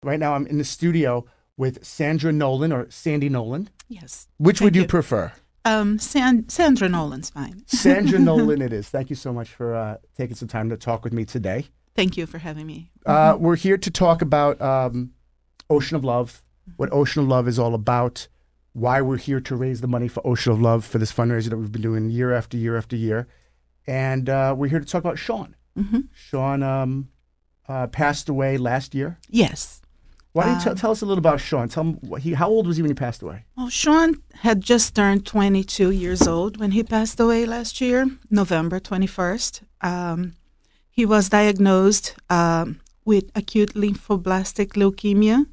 Right now I'm in the studio with Sandra Nolan, or Sandy Nolan. Yes. Which would you prefer? Sandra Nolan's fine. Sandra Nolan it is. Thank you so much for taking some time to talk with me today. Thank you for having me. We're here to talk about Ocean of Love, what Ocean of Love is all about, why we're here to raise the money for Ocean of Love for this fundraiser that we've been doing year after year after year. And we're here to talk about Sean. Sean passed away last year. Yes. Why don't you tell us a little about Sean? Tell him how old was he when he passed away? Well, Sean had just turned 22 years old when he passed away last year, November 21st. He was diagnosed with acute lymphoblastic leukemia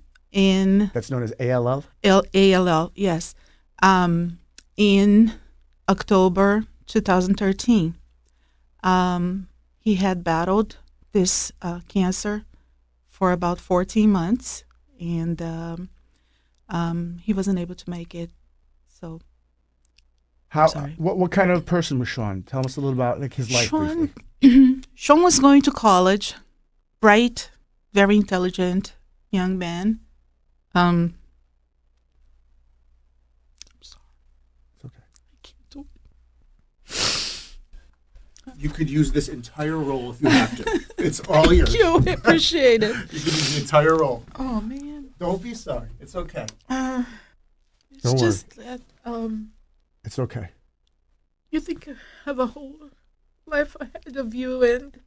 That's known as ALL? ALL, yes. In October 2013. He had battled this cancer for about 14 months, and he wasn't able to make it. So, what kind of person was Sean? Tell us a little about his life. Sean, Sean was going to college, bright, very intelligent young man. I'm sorry. It's okay. I can't do it. You could use this entire role if you have to. It's all yours. Thank you. I appreciate it. You could use the entire role. Oh, man. Don't be sorry. It's okay. It's Don't just that, It's okay. you think I have a whole life ahead of you, and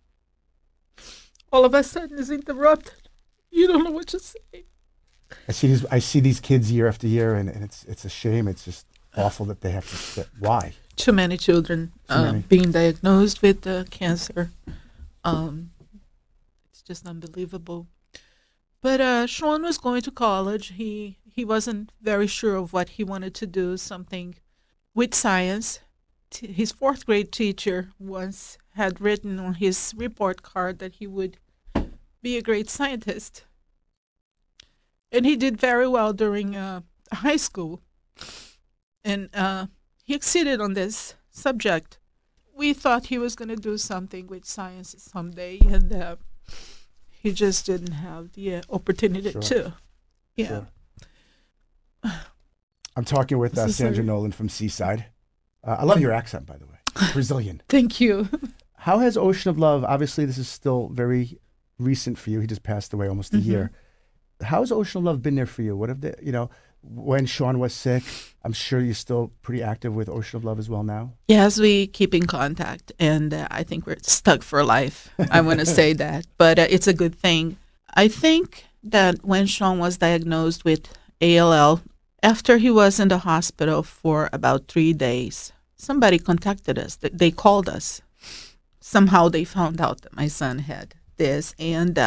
all of a sudden is interrupted. You don't know what to say. I see these kids year after year, and it's a shame. It's just awful that they have to sit. Why? Too many children being diagnosed with cancer. It's just unbelievable. But Sean was going to college. He wasn't very sure of what he wanted to do, something with science. His fourth grade teacher once had written on his report card that he would be a great scientist. And he did very well during high school. And he exceeded on this subject. We thought he was going to do something with science someday, and he just didn't have the opportunity to. Yeah. Sure. I'm talking with Sandra Nolan from Seaside. I love your accent, by the way. Brazilian. Thank you. How has Ocean of Love, obviously this is still very recent for you. He just passed away almost a year. How has Ocean of Love been there for you? What have they, when Sean was sick, I'm sure you're still pretty active with Ocean of Love as well now? Yes, we keep in contact, and I think we're stuck for life. I want to say that, but it's a good thing. I think that when Sean was diagnosed with ALL, after he was in the hospital for about 3 days, somebody contacted us. They called us. Somehow they found out that my son had this, and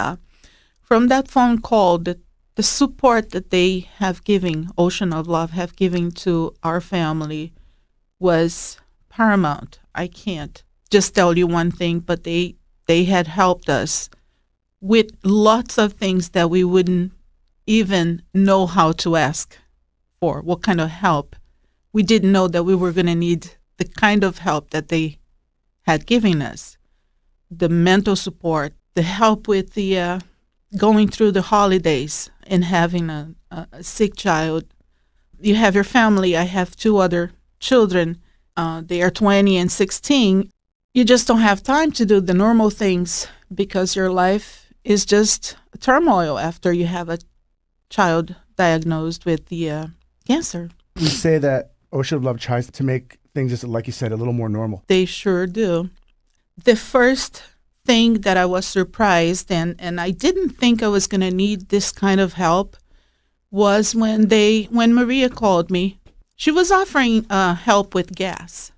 from that phone call, the support that they have given, Ocean of Love have given to our family was paramount. I can't just tell you one thing, but they had helped us with lots of things that we wouldn't even know how to ask for, what kind of help. We didn't know that we were going to need the kind of help that they had given us. The mental support, the help with the going through the holidays and having a sick child. You have your family. I have 2 other children. They are 20 and 16. You just don't have time to do the normal things because your life is just a turmoil after you have a child diagnosed with the cancer. You say that Ocean of Love tries to make things, just like you said, a little more normal. They sure do. The first thing that I was surprised, and I didn't think I was going to need this kind of help, was when Maria called me. She was offering help with gas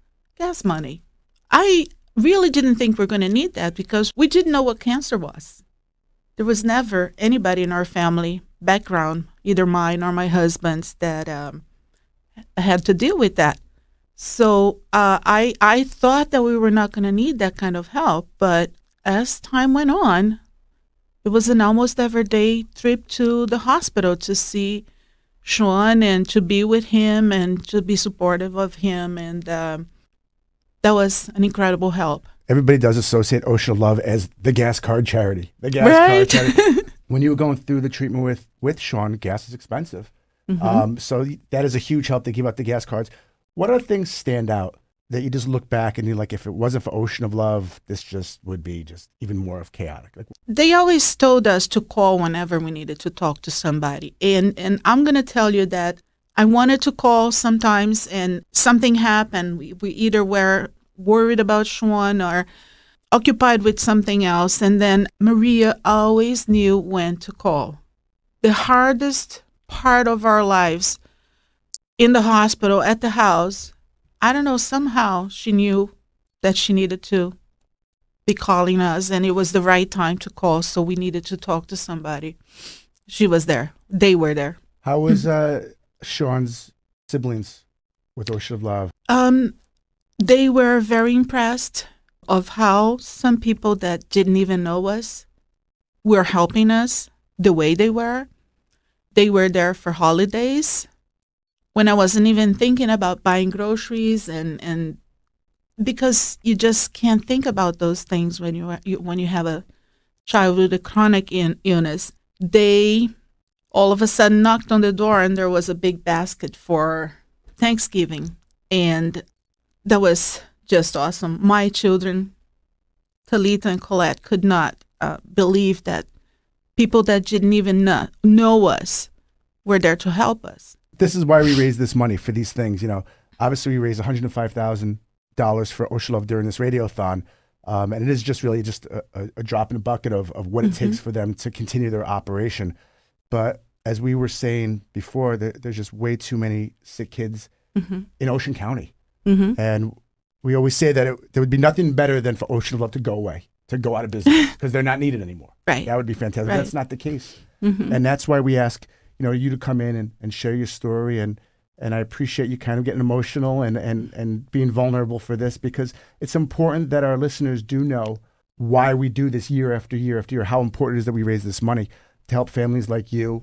money. I really didn't think we're going to need that because we didn't know what cancer was. There was never anybody in our family background, either mine or my husband's, that had to deal with that. So I thought that we were not going to need that kind of help, but as time went on, it was an almost everyday trip to the hospital to see Sean and to be with him and to be supportive of him, and that was an incredible help. Everybody does associate Ocean of Love as the gas card charity. The gas right? card charity. when you were going through the treatment with Sean, gas is expensive. So that is a huge help. They give out the gas cards. What other things stand out that you just look back and you're like, if it wasn't for Ocean of Love, this just would be just even more of chaotic? Like, they always told us to call whenever we needed to talk to somebody. And I'm going to tell you that I wanted to call sometimes and something happened. We either were worried about Sean or occupied with something else. And then Maria always knew when to call. The hardest part of our lives in the hospital, at the house, I don't know, somehow she knew that she needed to be calling us, and it was the right time to call, so we needed to talk to somebody. She was there. They were there. how was Sean's siblings with Ocean of Love? They were very impressed of how some people that didn't even know us were helping us the way they were. They were there for holidays when I wasn't even thinking about buying groceries, and because you just can't think about those things when you have a child with a chronic illness. They all of a sudden knocked on the door, and there was a big basket for Thanksgiving, and that was just awesome. My children, Talita and Colette, could not believe that people that didn't even know us were there to help us. This is why we raise this money for these things. You know, obviously we raised $105,000 for Ocean Love during this radiothon. And it is just really just a drop in the bucket of what it takes for them to continue their operation. But as we were saying before, there's just way too many sick kids in Ocean County. And we always say that there would be nothing better than for Ocean of Love to go away, to go out of business, because they're not needed anymore. Right. That would be fantastic. Right. That's not the case. And that's why we ask, you to come in and share your story. And I appreciate you kind of getting emotional and being vulnerable for this, because it's important that our listeners do know why we do this year after year after year, how important it is that we raise this money to help families like you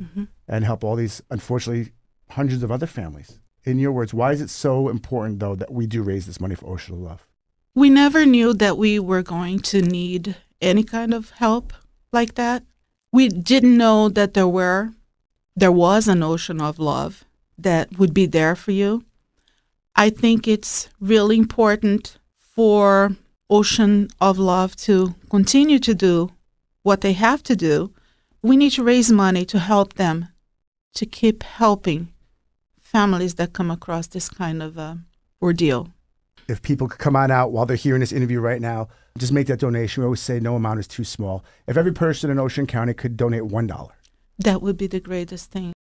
and help all these, unfortunately, hundreds of other families. In your words, why is it so important, though, that we do raise this money for Ocean of Love? We never knew that we were going to need any kind of help like that. We didn't know that there was an Ocean of Love that would be there for you. I think it's really important for Ocean of Love to continue to do what they have to do. We need to raise money to help them to keep helping families that come across this kind of ordeal. If people could come on out while they're hearing this interview right now, just make that donation. We always say no amount is too small. If every person in Ocean County could donate $1, that would be the greatest thing.